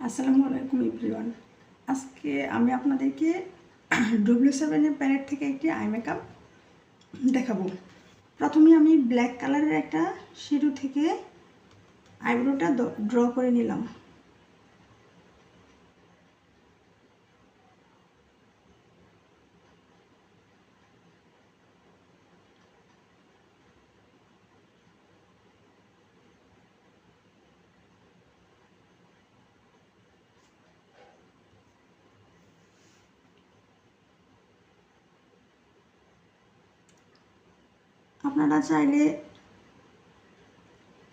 আসসালামু আলাইকুম এভরিওয়ান। আজকে আমি আপনাদেরকে W7 এর প্যালেট থেকে একটি আই মেকআপ দেখাবো। প্রথমে আমি ব্ল্যাক কালারের একটা শ্যাডো থেকে আইব্রোটা ড্র করে নিলাম। আপনারা চাইলে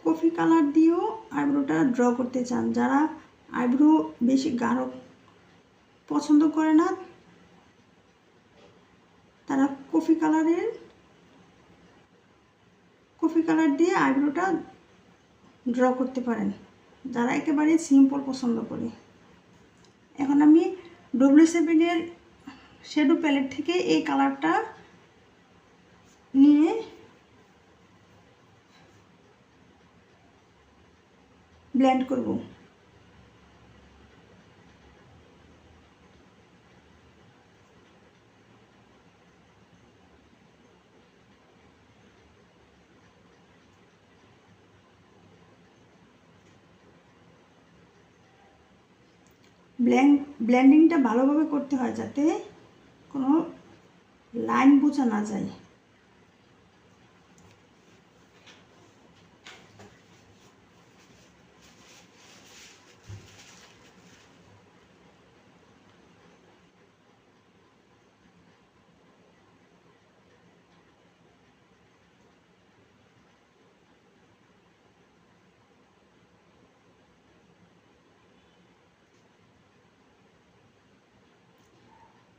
কফি কালার দিয়েও আইব্রোটা ড্র করতে চান। যারা আইব্রো বেশি গাঢ় পছন্দ করে না, তারা কফি কালার দিয়ে আইব্রোটা ড্র করতে পারেন, যারা একেবারে সিম্পল পছন্দ করে। এখন আমি W7 এর শ্যাডো প্যালেট থেকে এই কালারটা নিয়ে ব্লেন্ড করব। ব্লেন্ডিংটা ভালোভাবে করতে হয়, যাতে কোনো লাইন বোঝা না যায়।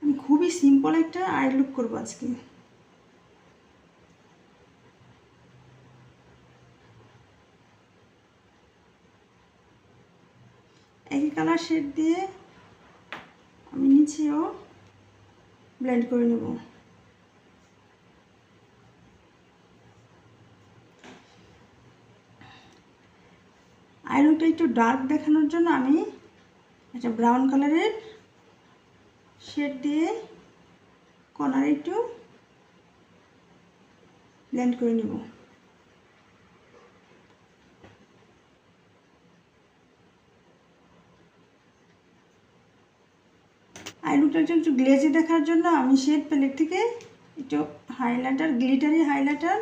আমি খুবই সিম্পল একটা আই লুক করবো আজকে। একই কালার শেড দিয়ে আমি নিচেও ব্লেন্ড করে নেব। আই লুকটা একটু ডার্ক দেখানোর জন্য আমি একটা ব্রাউন কালারের শেড দিয়ে কর্নারে একটু ব্লেন্ড করে নেব। আই লুকটা একটু গ্লেজি দেখার জন্য আমি শেড প্যালেট থেকে একটু হাইলাইটার, গ্লিটারি হাইলাইটার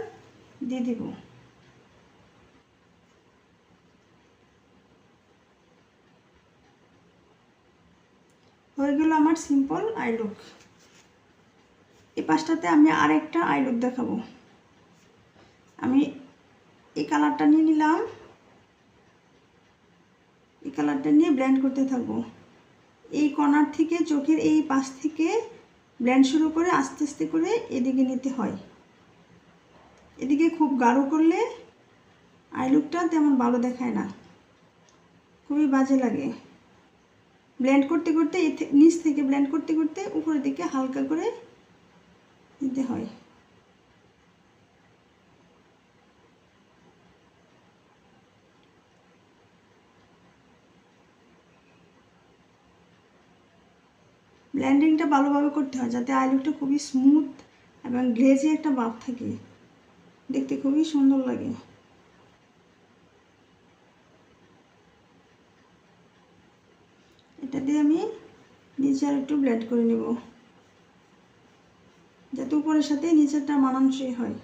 দিয়ে দিব। হয়ে গেল আমার সিম্পল আই লুক। এই পাশটাতে আমি আরেকটা আই লুক দেখাবো। আমি এই কালারটা নিয়ে নিলাম, এই কালারটা নিয়ে ব্লেন্ড করতে থাকবো। এই কর্নার থেকে, চোখের এই পাশ থেকে ব্লেন্ড শুরু করে আস্তে আস্তে করে এদিকে নিতে হয়। এদিকে খুব গাঢ় করলে আই লুকটা তেমন ভালো দেখায় না, খুবই বাজে লাগে। ব্লেন্ড করতে করতে নিচ থেকে ব্লেন্ড করতে করতে উপরের দিকে হালকা করে দিতে হয়। ব্লেন্ডিংটা ভালোভাবে করতে হয়, যাতে আই লুকটা খুবই স্মুথ এবং গ্লেজি একটা ভাব থাকে, দেখতে খুবই সুন্দর লাগে। এটা দিয়ে আমি নিচে আর একটু ব্লেন্ড করে নেব, যাতে উপরের সাথে নিচেরটা মানানসই হয়।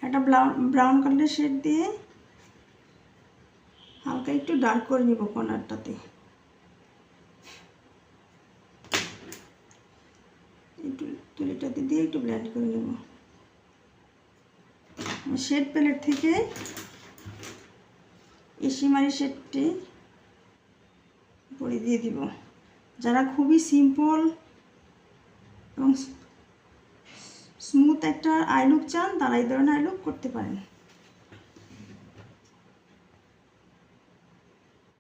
একটা ব্রাউন কালারের শেড দিয়ে হালকা একটু ডার্ক করে নিব কর্নারটাতে। একটু তুলিটাতে দিয়ে একটু ব্লেন্ড করে নেব। শেড প্যালেট থেকে এই শিমারি শেডটি পরে দিয়ে দিব। যারা খুবই সিম্পল এবং স্মুথ একটা আই লুক চান, তারা এই ধরনের আই লুক করতে পারেন।